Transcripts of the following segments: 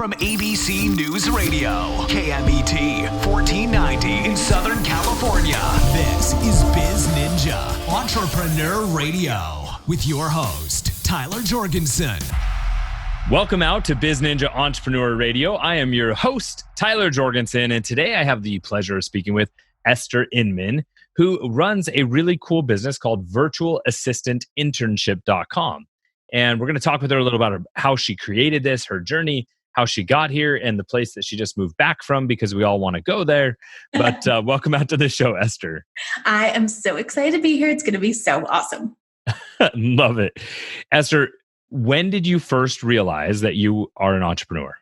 From ABC News Radio, KMET 1490 in Southern California. This is BizNinja Entrepreneur Radio with your host, Tyler Jorgensen. Welcome out to BizNinja Entrepreneur Radio. I am your host, Tyler Jorgensen, and today I have the pleasure of speaking with Esther Inman, who runs a really cool business called Virtual Assistant Internship.com. And we're going to talk with her a little about how she created this, her journey, how she got here, and the place that she just moved back from because we all want to go there. But welcome out to the show, Esther. I am so excited to be here. It's going to be so awesome. Love it. Esther, when did you first realize that you are an entrepreneur?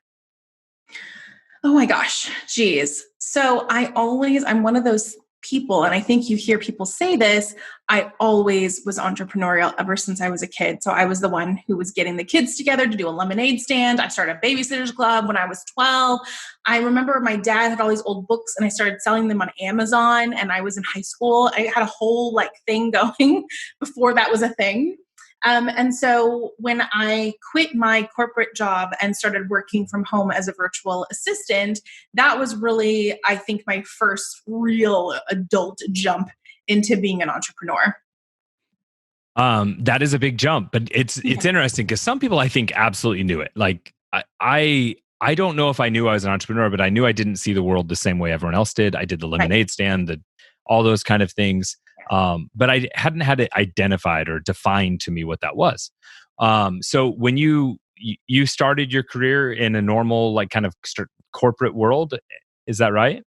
Oh my gosh. Geez. So I'm one of those people, and I think you hear people say this, I always was entrepreneurial ever since I was a kid. So I was the one who was getting the kids together to do a lemonade stand. I started a babysitters club when I was 12. I remember my dad had all these old books and I started selling them on Amazon, and I was in high school. I had a whole thing going before that was a thing. And so when I quit my corporate job and started working from home as a virtual assistant, that was really, I think, my first real adult jump into being an entrepreneur. That is a big jump, but it's interesting because some people I think absolutely knew it. Like I don't know if I knew I was an entrepreneur, but I knew I didn't see the world the same way everyone else did. I did the lemonade stand, all those kind of things. But I hadn't had it identified or defined to me what that was. So when you started your career in a normal, corporate world, is that right?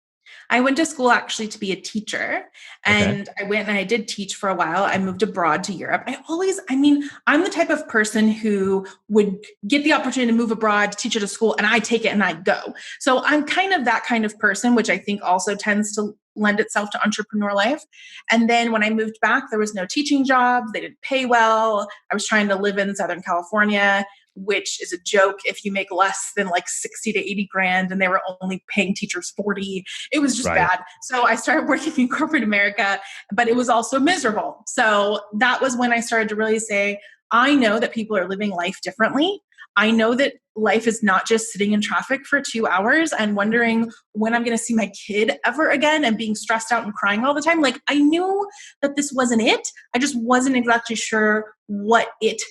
I went to school actually to be a teacher, and I went and I did teach for a while. I moved abroad to Europe. I'm the type of person who would get the opportunity to move abroad, teach at a school, and I take it and I go. So I'm kind of that kind of person, which I think also tends to lend itself to entrepreneur life. And then when I moved back, there was no teaching jobs. They didn't pay well. I was trying to live in Southern California, which is a joke if you make less than 60 to 80 grand, and they were only paying teachers 40. It was just bad. So I started working in corporate America, but it was also miserable. So that was when I started to really say, I know that people are living life differently. I know that life is not just sitting in traffic for 2 hours and wondering when I'm going to see my kid ever again and being stressed out and crying all the time. I knew that this wasn't it. I just wasn't exactly sure what it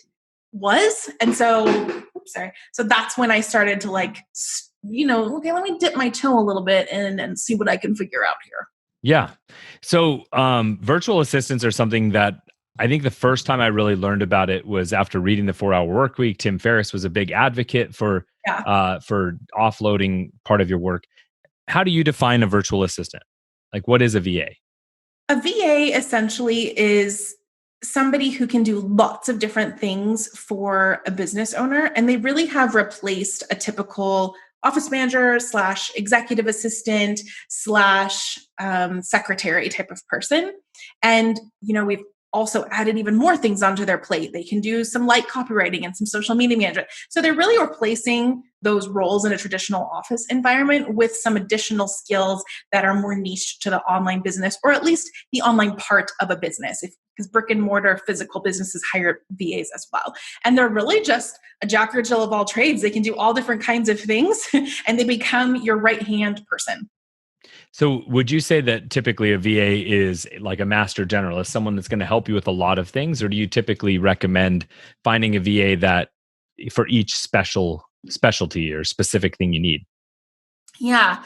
was. And so that's when I started to let me dip my toe a little bit and see what I can figure out here. Yeah. So virtual assistants are something that I think the first time I really learned about it was after reading the 4-Hour Workweek. Tim Ferriss was a big advocate for offloading part of your work. How do you define a virtual assistant? What is a VA? A VA essentially is somebody who can do lots of different things for a business owner, and they really have replaced a typical office manager / executive assistant / secretary type of person. And, we've also added even more things onto their plate. They can do some light copywriting and some social media management. So they're really replacing those roles in a traditional office environment with some additional skills that are more niche to the online business, or at least the online part of a business. Because brick and mortar physical businesses hire VAs as well. And they're really just a jack or Jill of all trades. They can do all different kinds of things and they become your right-hand person. So would you say that typically a VA is like a master generalist, someone that's going to help you with a lot of things? Or do you typically recommend finding a VA that for each specialty or specific thing you need? Yeah.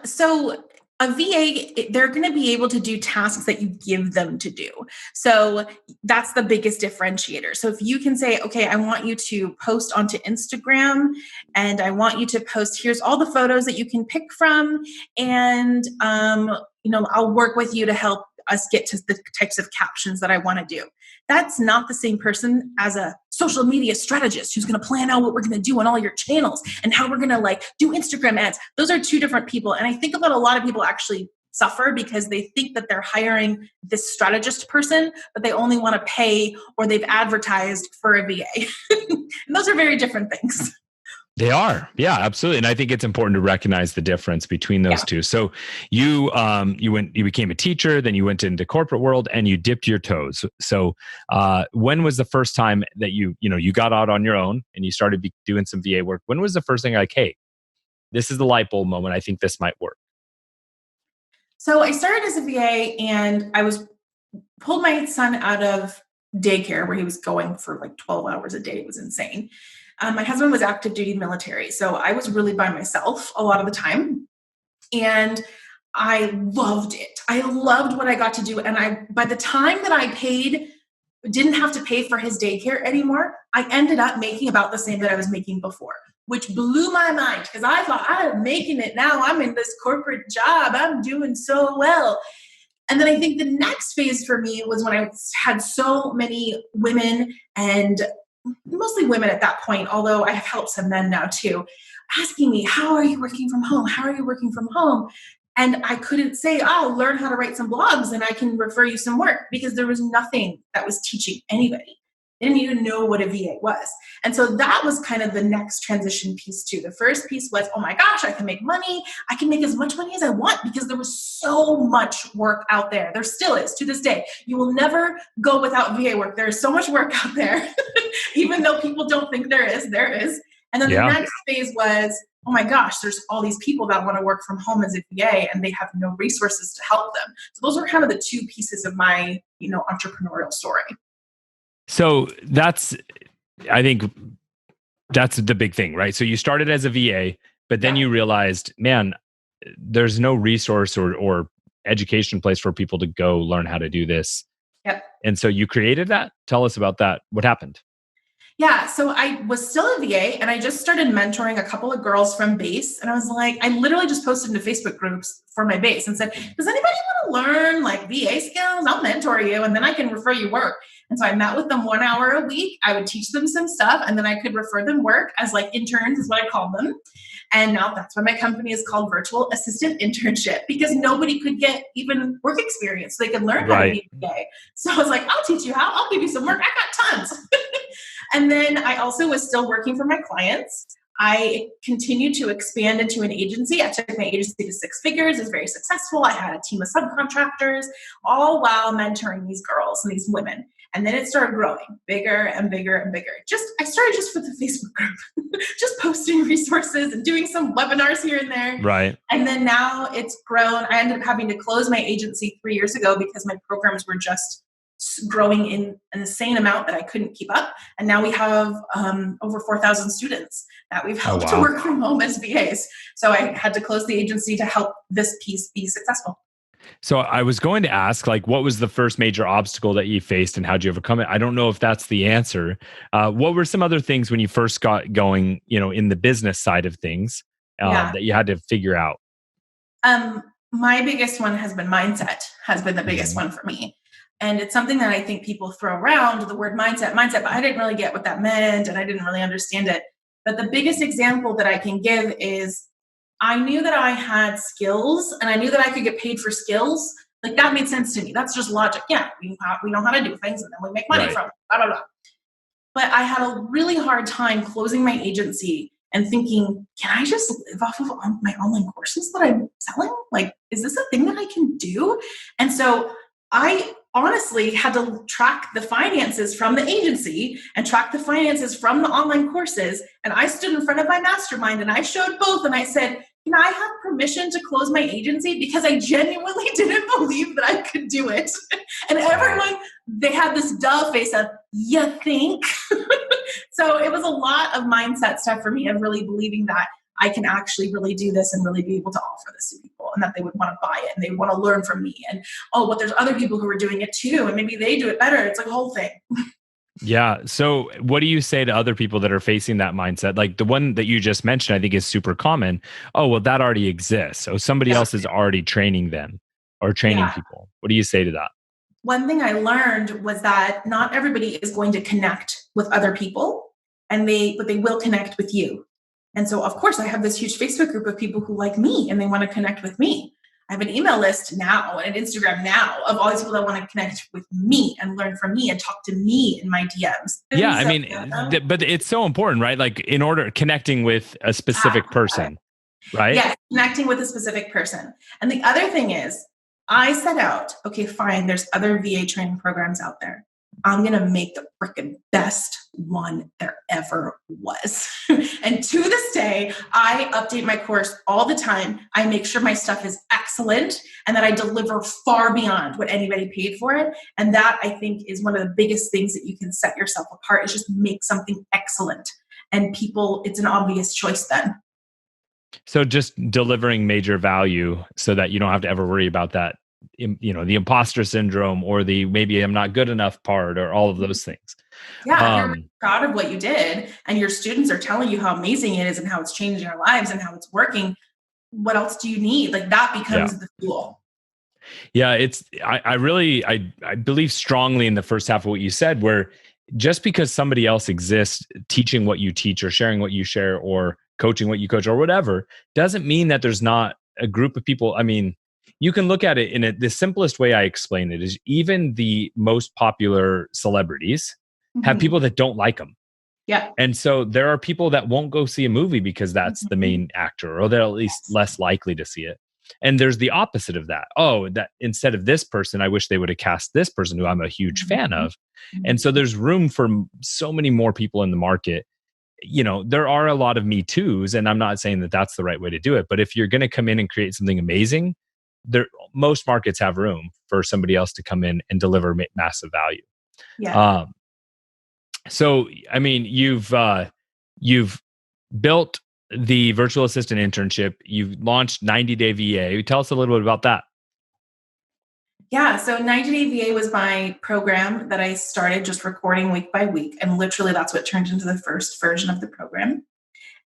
So a VA, they're going to be able to do tasks that you give them to do. So that's the biggest differentiator. So if you can say, okay, I want you to post onto Instagram, and I want you to post, here's all the photos that you can pick from. And, I'll work with you to help us get to the types of captions that I want to do. That's not the same person as a social media strategist who's going to plan out what we're going to do on all your channels and how we're going to do Instagram ads. Those are two different people. And I think that a lot of people actually suffer because they think that they're hiring this strategist person, but they only want to pay, or they've advertised for a VA. And those are very different things. They are. Yeah, absolutely. And I think it's important to recognize the difference between those two. So you became a teacher, then you went into corporate world and you dipped your toes. So when was the first time that you got out on your own and you started doing some VA work? When was the first thing like, hey, this is the light bulb moment. I think this might work. So I started as a VA and I pulled my son out of daycare where he was going for like 12 hours a day. It was insane. My husband was active duty military, so I was really by myself a lot of the time. And I loved it. I loved what I got to do. And by the time that I didn't have to pay for his daycare anymore, I ended up making about the same that I was making before, which blew my mind because I thought I'm making it now. I'm in this corporate job. I'm doing so well. And then I think the next phase for me was when I had so many women, and mostly women at that point, although I have helped some men now too, asking me, how are you working from home? How are you working from home? And I couldn't say, oh, learn how to write some blogs and I can refer you some work, because there was nothing that was teaching anybody. They didn't even know what a VA was. And so that was kind of the next transition piece too. The first piece was, oh my gosh, I can make money. I can make as much money as I want because there was so much work out there. There still is to this day. You will never go without VA work. There is so much work out there, even though people don't think there is. And then the next phase was, oh my gosh, there's all these people that want to work from home as a VA and they have no resources to help them. So those were kind of the two pieces of my, entrepreneurial story. So I think that's the big thing, right? So you started as a VA, but then you realized, man, there's no resource or education place for people to go learn how to do this. Yep. And so you created that. Tell us about that. What happened? Yeah. So I was still a VA and I just started mentoring a couple of girls from base. And I was like, I literally just posted into Facebook groups for my base and said, does anybody want to learn like VA skills? I'll mentor you and then I can refer you work. And so I met with them 1 hour a week. I would teach them some stuff and then I could refer them work as like interns is what I called them. And now that's why my company is called Virtual Assistant Internship, because nobody could get even work experience. So they could learn how to be a VA. So I was like, I'll teach you how. I'll give you some work. I got tons. And then I also was still working for my clients. I continued to expand into an agency. I took my agency to 6 figures. It was very successful. I had a team of subcontractors, all while mentoring these girls and these women. And then it started growing bigger and bigger and bigger. I started just with the Facebook group, just posting resources and doing some webinars here and there. Right. And then now it's grown. I ended up having to close my agency 3 years ago because my programs were just growing in an insane amount that I couldn't keep up. And now we have over 4,000 students that we've helped to work from home as VAs. So I had to close the agency to help this piece be successful. So I was going to ask, like, what was the first major obstacle that you faced and how'd you overcome it? I don't know if that's the answer. What were some other things when you first got going, in the business side of things that you had to figure out? My biggest one has been mindset, has been the biggest one for me. And it's something that I think people throw around, the word mindset, but I didn't really get what that meant and I didn't really understand it. But the biggest example that I can give is I knew that I had skills and I knew that I could get paid for skills. Like that made sense to me. That's just logic. Yeah, we know how to do things and then we make money from it, blah, blah, blah. But I had a really hard time closing my agency and thinking, can I just live off of my online courses that I'm selling? Like, is this a thing that I can do? And so I honestly had to track the finances from the agency and track the finances from the online courses. And I stood in front of my mastermind and I showed both. And I said, can I have permission to close my agency? Because I genuinely didn't believe that I could do it. And everyone, they had this dull face of, you think? So it was a lot of mindset stuff for me of really believing that I can actually really do this and really be able to offer this to people and that they would want to buy it and they want to learn from me. And, there's other people who are doing it too. And maybe they do it better. It's like a whole thing. Yeah. So what do you say to other people that are facing that mindset? Like the one that you just mentioned, I think is super common. Oh, well, that already exists. So somebody else is already training them or training people. What do you say to that? One thing I learned was that not everybody is going to connect with other people but they will connect with you. And so, of course, I have this huge Facebook group of people who like me and they want to connect with me. I have an email list now and an Instagram now of all these people that want to connect with me and learn from me and talk to me in my DMs. Yeah, I mean, but it's so important, right? Like in order connecting with a specific person, right? Yes, connecting with a specific person. And the other thing is, I set out, okay, fine, there's other VA training programs out there. I'm going to make the freaking best one there ever was. And to this day, I update my course all the time. I make sure my stuff is excellent and that I deliver far beyond what anybody paid for it. And that, I think, is one of the biggest things that you can set yourself apart, is just make something excellent. And people, it's an obvious choice then. So just delivering major value so that you don't have to ever worry about that, the imposter syndrome or the maybe I'm not good enough part or all of those things. Yeah, if you're proud of what you did and your students are telling you how amazing it is and how it's changing our lives and how it's working, what else do you need? Like that becomes the fuel. Yeah, I really believe strongly in the first half of what you said, where just because somebody else exists teaching what you teach or sharing what you share or coaching what you coach or whatever, doesn't mean that there's not a group of people. I mean, you can look at it in the simplest way I explain it is even the most popular celebrities have people that don't like them. Yeah. And so there are people that won't go see a movie because that's the main actor, or they're at least less likely to see it. And there's the opposite of that. Oh, that instead of this person, I wish they would have cast this person who I'm a huge fan of. And so there's room for so many more people in the market. There are a lot of Me Too's, and I'm not saying that that's the right way to do it. But if you're going to come in and create something amazing, most markets have room for somebody else to come in and deliver massive value. Yeah. So, I mean, you've built the Virtual Assistant Internship. You've launched 90-Day VA. Tell us a little bit about that. Yeah. So 90-Day VA was my program that I started just recording week by week. And literally that's what turned into the first version of the program.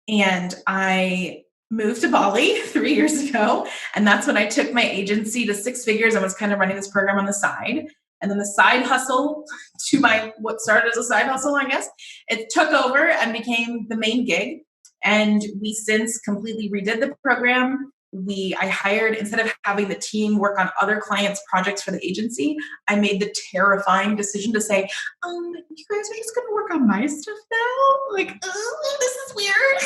And I moved to Bali 3 years ago. And that's when I took my agency to 6 figures and was kind of running this program on the side. And then the side hustle to what started as a side hustle, I guess, it took over and became the main gig. And we since completely redid the program. I hired, instead of having the team work on other clients' projects for the agency, I made the terrifying decision to say, you guys are just going to work on my stuff now? Like, oh, this is weird.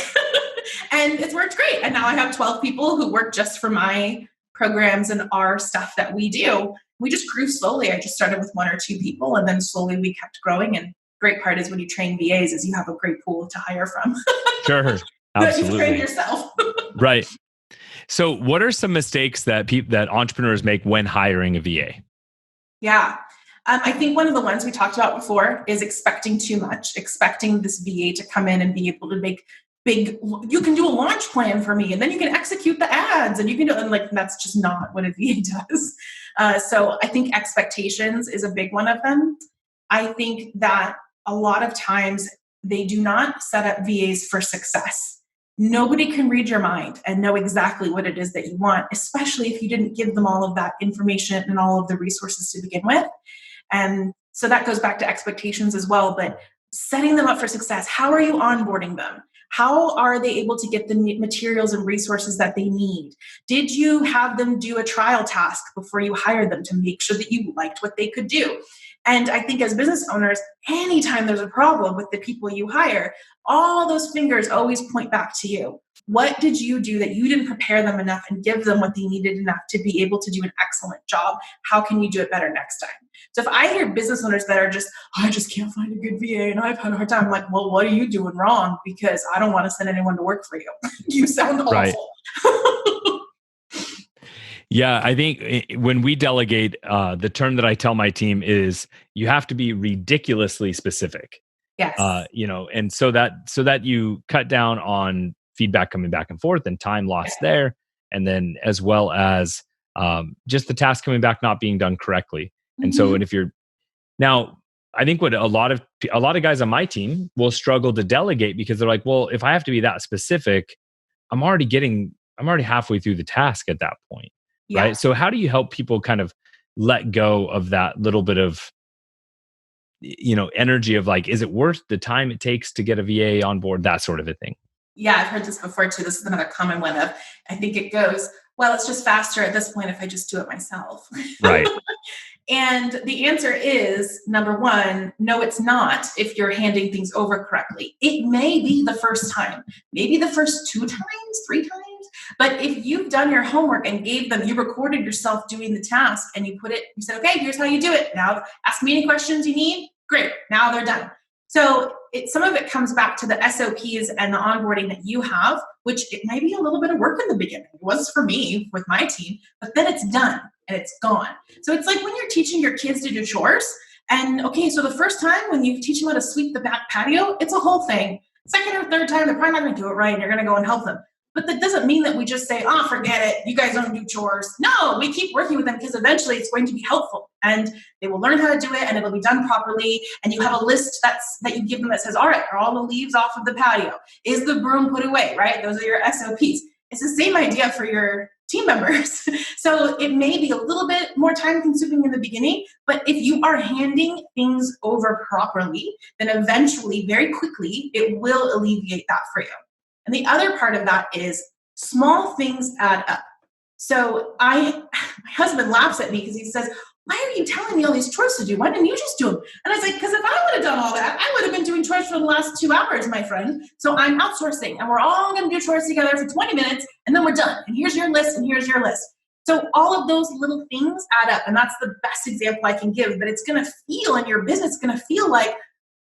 And it's worked great. And now I have 12 people who work just for my programs and our stuff that we do. We just grew slowly. I just started with 1 or 2 people, and then slowly we kept growing. And great part is when you train VAs is you have a great pool to hire from. Sure. Absolutely. You train yourself. Right. So what are some mistakes that entrepreneurs make when hiring a VA? Yeah. I think one of the ones we talked about before is expecting too much, expecting this VA to come in and be able to make you can do a launch plan for me and then you can execute the ads and you can do, and like, that's just not what a VA does. So I think expectations is a big one of them. I think that a lot of times they do not set up VAs for success. Nobody can read your mind and know exactly what it is that you want, especially if you didn't give them all of that information and all of the resources to begin with. And so that goes back to expectations as well, but setting them up for success. How are you onboarding them? How are they able to get the materials and resources that they need? Did you have them do a trial task before you hired them to make sure that you liked what they could do? And I think as business owners, anytime there's a problem with the people you hire, all those fingers always point back to you. What did you do that you didn't prepare them enough and give them what they needed enough to be able to do an excellent job? How can you do it better next time? So if I hear business owners that are just, I just can't find a good VA and I've had a hard time, I'm like, well, what are you doing wrong? Because I don't want to send anyone to work for you. You sound awful. Right. Yeah, I think when we delegate, the term that I tell my team is you have to be ridiculously specific. Yes. And so that you cut down on feedback coming back and forth and time lost there, and then as well as just the task coming back not being done correctly. And so, and if you're now, I think what a lot of guys on my team will struggle to delegate because they're like, well, if I have to be that specific, I'm already halfway through the task at that point. Yeah. Right. So how do you help people kind of let go of that little bit of, energy of like, is it worth the time it takes to get a VA on board, that sort of a thing? Yeah, I've heard this before too. This is another common one of, I think it goes, well, it's just faster at this point if I just do it myself. Right. And the answer is, number one, no, it's not if you're handing things over correctly. It may be the first time, maybe the first 2 times, 3 times. But if you've done your homework and you recorded yourself doing the task and you said, okay, here's how you do it. Now ask me any questions you need. Great. Now they're done. So some of it comes back to the SOPs and the onboarding that you have, which it may be a little bit of work in the beginning. It was for me with my team, but then it's done and it's gone. So it's like when you're teaching your kids to do chores. And okay, so the first time when you teach them how to sweep the back patio, it's a whole thing. Second or third time, they're probably not going to do it right, and you're going to go and help them. But that doesn't mean that we just say, oh, forget it. You guys don't do chores. No, we keep working with them because eventually it's going to be helpful and they will learn how to do it and it'll be done properly. And you have a list that you give them that says, all right, are all the leaves off of the patio? Is the broom put away, right? Those are your SOPs. It's the same idea for your team members. So it may be a little bit more time consuming in the beginning, but if you are handing things over properly, then eventually, very quickly, it will alleviate that for you. And the other part of that is small things add up. So my husband laughs at me because he says, why are you telling me all these chores to do? Why didn't you just do them? And I say, because if I would have done all that, I would have been doing chores for the last 2 hours, my friend. So I'm outsourcing and we're all going to do chores together for 20 minutes and then we're done. And here's your list and here's your list. So all of those little things add up. And that's the best example I can give. But it's going to feel in your business, it's going to feel like,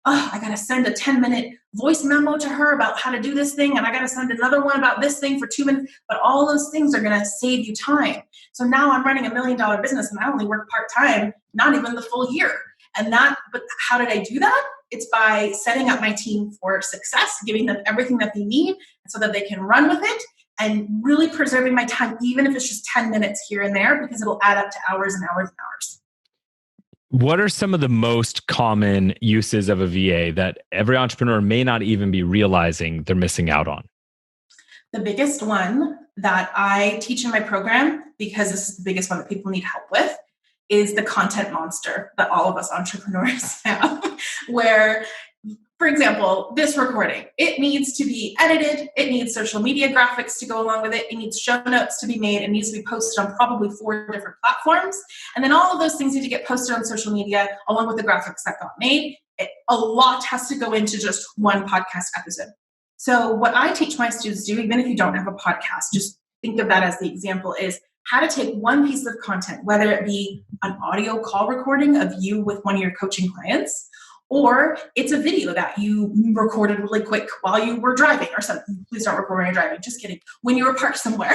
oh, I got to send a 10-minute voice memo to her about how to do this thing. And I got to send another one about this thing for 2 minutes. But all those things are going to save you time. So now I'm running $1 million business and I only work part-time, not even the full year. But how did I do that? It's by setting up my team for success, giving them everything that they need so that they can run with it and really preserving my time, even if it's just 10 minutes here and there, because it'll add up to hours and hours and hours. What are some of the most common uses of a VA that every entrepreneur may not even be realizing they're missing out on? The biggest one that I teach in my program, because this is the biggest one that people need help with, is the content monster that all of us entrepreneurs have, where, for example, this recording, it needs to be edited. It needs social media graphics to go along with it. It needs show notes to be made. It needs to be posted on probably 4 different platforms. And then all of those things need to get posted on social media along with the graphics that got made. A lot has to go into just one podcast episode. So what I teach my students to do, even if you don't have a podcast, just think of that as the example, is how to take one piece of content, whether it be an audio call recording of you with one of your coaching clients, or it's a video that you recorded really quick while you were driving or something. Please don't record when you're driving. Just kidding. When you were parked somewhere.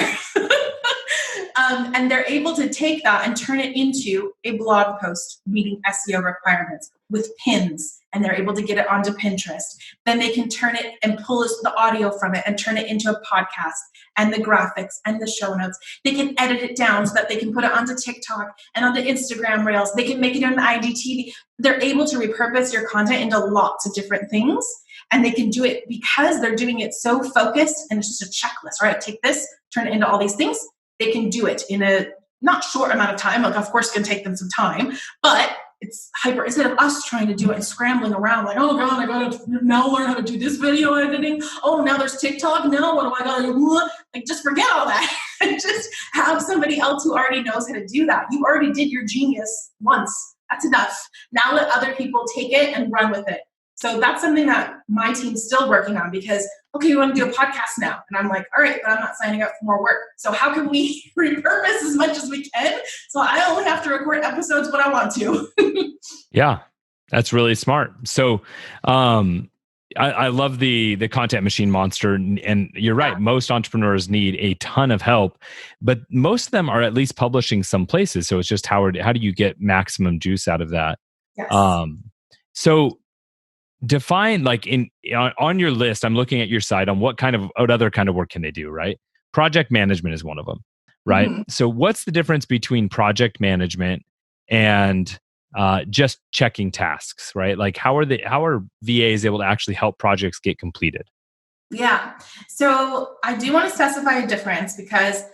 And they're able to take that and turn it into a blog post meeting SEO requirements with pins, and they're able to get it onto Pinterest. Then they can turn it and pull the audio from it and turn it into a podcast and the graphics and the show notes. They can edit it down so that they can put it onto TikTok and onto Instagram Reels. They can make it on the IGTV. They're able to repurpose your content into lots of different things. And they can do it because they're doing it so focused, and it's just a checklist, right? Take this, turn it into all these things. They can do it in a not short amount of time. Like, of course, it's going to take them some time, but it's hyper, instead of us trying to do it and scrambling around like, oh God, I got to now learn how to do this video editing. Oh, now there's TikTok. Now what do I got to do? Like, just forget all that and just have somebody else who already knows how to do that. You already did your genius once. That's enough. Now let other people take it and run with it. So that's something that my team's still working on, because, okay, you want to do a podcast now. And I'm like, all right, but I'm not signing up for more work. So how can we repurpose as much as we can? So I only have to record episodes when I want to. Yeah, that's really smart. So I love the content machine monster. And you're right. Most entrepreneurs need a ton of help, but most of them are at least publishing some places. So it's just how do you get maximum juice out of that? Yes. So define, like, on your list, I'm looking at your site on what other kind of work can they do, right? Project management is one of them, right? Mm-hmm. So what's the difference between project management and just checking tasks, right? Like, how are VAs able to actually help projects get completed? Yeah. So I do want to specify a difference, because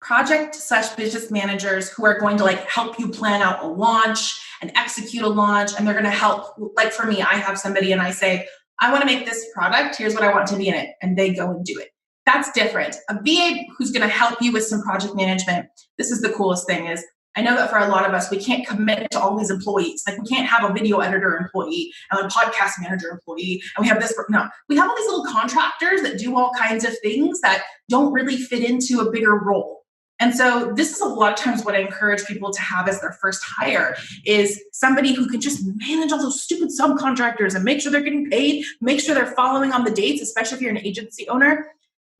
project/business managers who are going to help you plan out a launch and execute a launch, and they're going to help, like for me, I have somebody and I say, I want to make this product. Here's what I want to be in it. And they go and do it. That's different. A VA who's going to help you with some project management. This is the coolest thing is I know that for a lot of us, we can't commit to all these employees. Like we can't have a video editor employee and a podcast manager employee. And we have this, no, we have all these little contractors that do all kinds of things that don't really fit into a bigger role. And so this is a lot of times what I encourage people to have as their first hire is somebody who can just manage all those stupid subcontractors and make sure they're getting paid, make sure they're following on the dates, especially if you're an agency owner,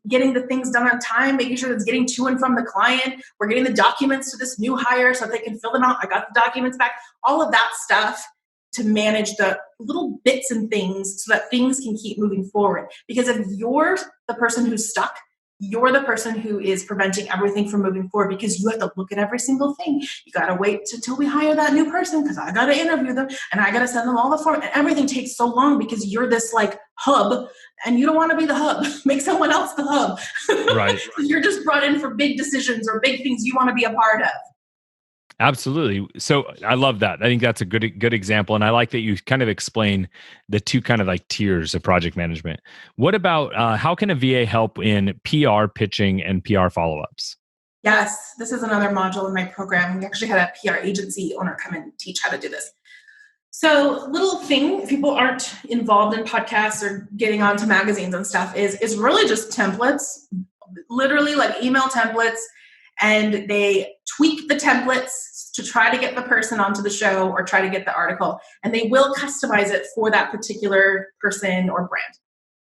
getting the things done on time, making sure it's getting to and from the client. We're getting the documents to this new hire so that they can fill them out. I got the documents back, all of that stuff to manage the little bits and things so that things can keep moving forward. Because if you're the person who's stuck, you're the person who is preventing everything from moving forward because you have to look at every single thing. You got to wait until we hire that new person because I got to interview them and I got to send them all the form. And everything takes so long because you're this like hub and you don't want to be the hub. Make someone else the hub. Right. You're just brought in for big decisions or big things you want to be a part of. Absolutely. So I love that. I think that's a good example. And I like that you kind of explain the two kind of like tiers of project management. What about how can a VA help in PR pitching and PR follow-ups? Yes, this is another module in my program. We actually had a PR agency owner come and teach how to do this. So little thing, if people aren't involved in podcasts or getting onto magazines and stuff, is really just templates, literally like email templates. And they tweak the templates to try to get the person onto the show or try to get the article. And they will customize it for that particular person or brand.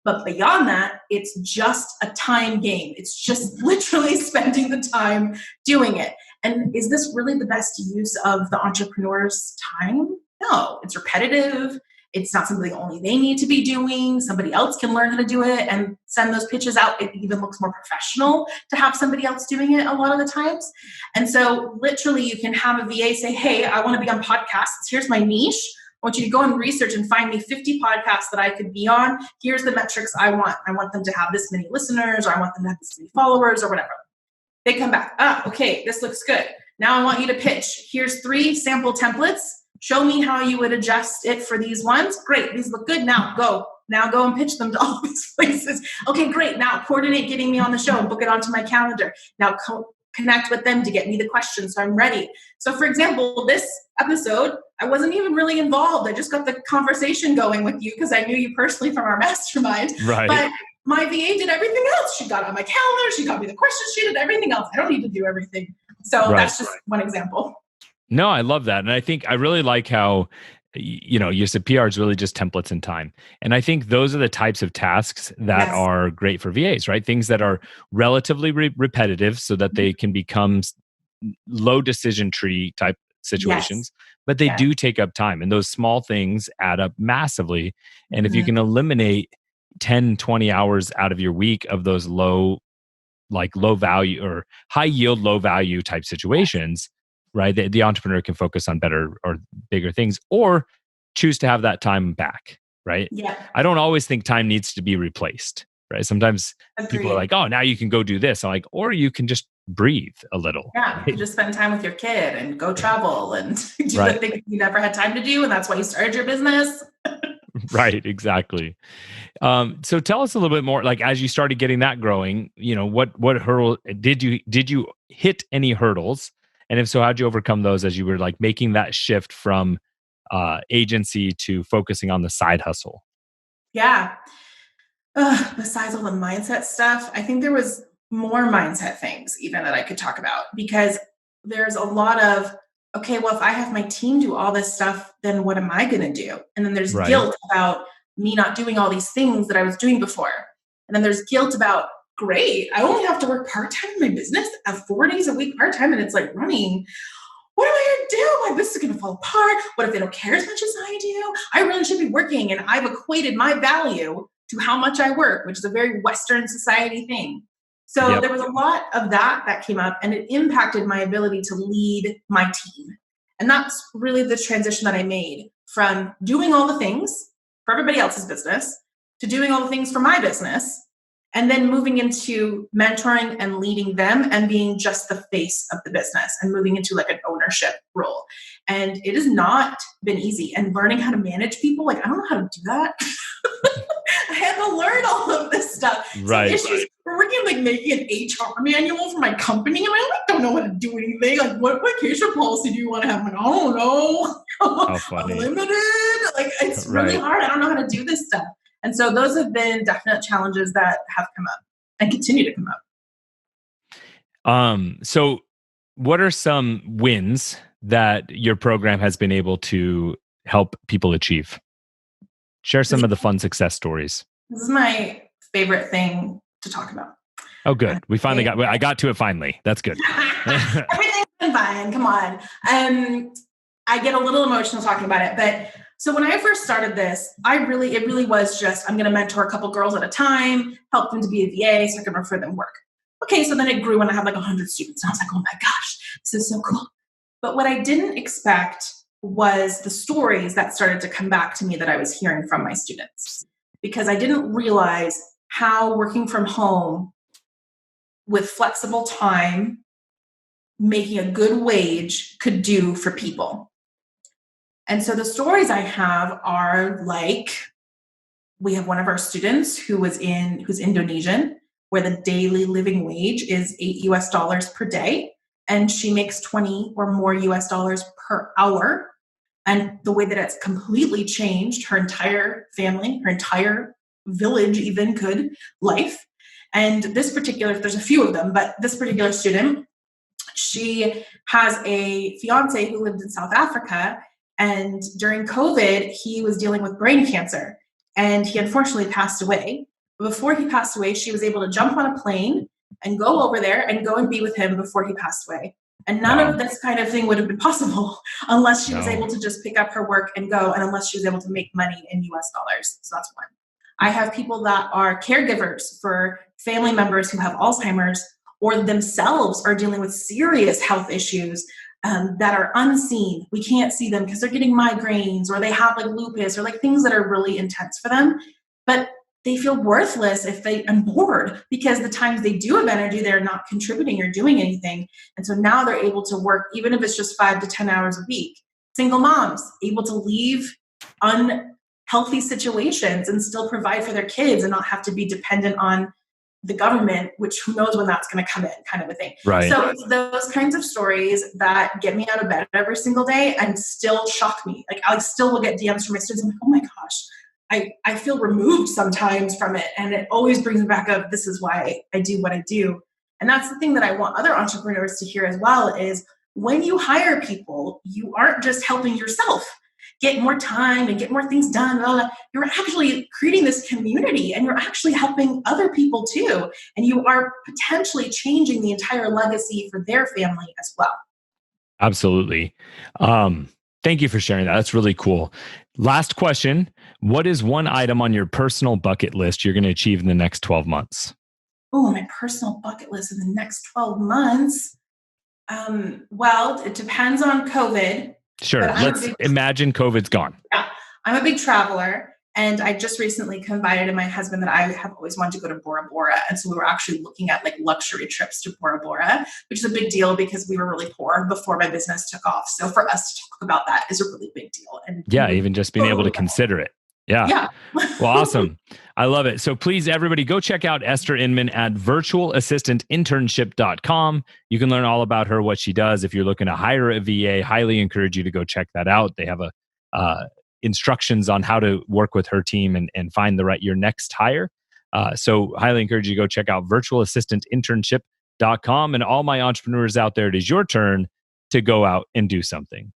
But beyond that, it's just a time game. It's just literally spending the time doing it. And is this really the best use of the entrepreneur's time? No, it's repetitive. It's not something only they need to be doing. Somebody else can learn how to do it and send those pitches out. It even looks more professional to have somebody else doing it a lot of the times. And so literally you can have a VA say, hey, I want to be on podcasts. Here's my niche. I want you to go and research and find me 50 podcasts that I could be on. Here's the metrics I want. I want them to have this many listeners, or I want them to have this many followers, or whatever. They come back. Okay, this looks good. Now I want you to pitch. Here's 3 sample templates. Show me how you would adjust it for these ones. Great, these look good. Now go and pitch them to all these places. Okay, great. Now coordinate getting me on the show and book it onto my calendar. Now connect with them to get me the questions so I'm ready. So for example, this episode, I wasn't even really involved. I just got the conversation going with you because I knew you personally from our mastermind. Right. But my VA did everything else. She got on my calendar. She got me the questions. She did everything else. I don't need to do everything. So that's just one example. No, I love that. And I think I really like how, you said PR is really just templates and time. And I think those are the types of tasks that are great for VAs, right? Things that are relatively repetitive so that they can become low decision tree type situations, but they do take up time. And those small things add up massively. And if you can eliminate 10, 20 hours out of your week of those low value or high yield, low value type situations, right? The entrepreneur can focus on better or bigger things or choose to have that time back, right? Yeah. I don't always think time needs to be replaced, right? Sometimes people are like, oh, now you can go do this. I'm like, or you can just breathe a little. Yeah, you can just spend time with your kid and go travel and do the things you never had time to do. And that's why you started your business. Right, exactly. So tell us a little bit more, like as you started getting that growing, what hurdle did you hit any hurdles? And if so, how'd you overcome those as you were like making that shift from agency to focusing on the side hustle? Yeah. Besides all the mindset stuff, I think there was more mindset things even that I could talk about because there's a lot of, okay, well, if I have my team do all this stuff, then what am I going to do? And then there's guilt about me not doing all these things that I was doing before. And then there's guilt about, great, I only have to work part-time in my business. I have 4 days a week part-time and it's like running. What am I going to do? My business is going to fall apart. What if they don't care as much as I do? I really should be working. And I've equated my value to how much I work, which is a very Western society thing. So there was a lot of that came up and it impacted my ability to lead my team. And that's really the transition that I made from doing all the things for everybody else's business to doing all the things for my business and then moving into mentoring and leading them and being just the face of the business and moving into like an ownership role. And it has not been easy. And learning how to manage people, like, I don't know how to do that. I had to learn all of this stuff. Right. We're working like making an HR manual for my company, and I like, don't know how to do anything. Like, what vacation policy do you want to have? I'm like, I don't know. How funny. Unlimited. Like, it's really hard. I don't know how to do this stuff. And so those have been definite challenges that have come up and continue to come up. So what are some wins that your program has been able to help people achieve? Share some of the fun success stories. This is my favorite thing to talk about. Oh, good. We finally I got to it finally. That's good. Everything's been fine. Come on. I get a little emotional talking about it, but so when I first started this, it really was just, I'm going to mentor a couple girls at a time, help them to be a VA so I can refer them work. Okay. So then it grew and I had like 100 students. And I was like, oh my gosh, this is so cool. But what I didn't expect was the stories that started to come back to me that I was hearing from my students, because I didn't realize how working from home with flexible time, making a good wage could do for people. And so the stories I have are like, we have one of our students who's Indonesian, where the daily living wage is $8 per day. And she makes 20 or more US dollars per hour. And the way that it's completely changed her entire family, her entire village even life. And this particular, there's a few of them, but this particular student, she has a fiance who lived in South Africa. And during COVID, he was dealing with brain cancer and he unfortunately passed away. But before he passed away, she was able to jump on a plane and go over there and go and be with him before he passed away. And none of this kind of thing would have been possible unless she was able to just pick up her work and go, and unless she was able to make money in US dollars. So that's one. I have people that are caregivers for family members who have Alzheimer's or themselves are dealing with serious health issues that are unseen. We can't see them because they're getting migraines or they have like lupus or like things that are really intense for them. But they feel worthless and bored because the times they do have energy, they're not contributing or doing anything. And so now they're able to work, even if it's just 5 to 10 hours a week. Single moms able to leave unhealthy situations and still provide for their kids and not have to be dependent on the government, which who knows when that's going to come in, kind of a thing. Right. So it's those kinds of stories that get me out of bed every single day and still shock me. Like I still will get DMs from my students. I'm like, oh my gosh. I feel removed sometimes from it. And it always brings me back up, this is why I do what I do. And that's the thing that I want other entrepreneurs to hear as well is when you hire people, you aren't just helping yourself get more time and get more things done. You're actually creating this community and you're actually helping other people too. And you are potentially changing the entire legacy for their family as well. Absolutely. Thank you for sharing that. That's really cool. Last question. What is one item on your personal bucket list you're going to achieve in the next 12 months? Oh, my personal bucket list in the next 12 months. Well, it depends on COVID. Sure. Let's imagine COVID's gone. Yeah. I'm a big traveler. And I just recently confided in my husband that I have always wanted to go to Bora Bora. And so we were actually looking at like luxury trips to Bora Bora, which is a big deal because we were really poor before my business took off. So for us to talk about that is a really big deal. And even just being able to consider it. Yeah. Well, awesome. I love it. So please, everybody, go check out Esther Inman at virtualassistantinternship.com. You can learn all about her, what she does. If you're looking to hire a VA, highly encourage you to go check that out. They have instructions on how to work with her team and find your next hire. So highly encourage you to go check out virtualassistantinternship.com. And all my entrepreneurs out there, it is your turn to go out and do something.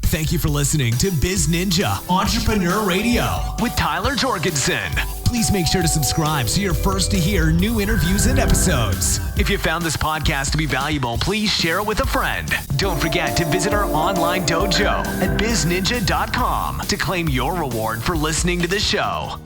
Thank you for listening to BizNinja Entrepreneur Radio with Tyler Jorgensen. Please make sure to subscribe so you're first to hear new interviews and episodes. If you found this podcast to be valuable, please share it with a friend. Don't forget to visit our online dojo at bizninja.com to claim your reward for listening to the show.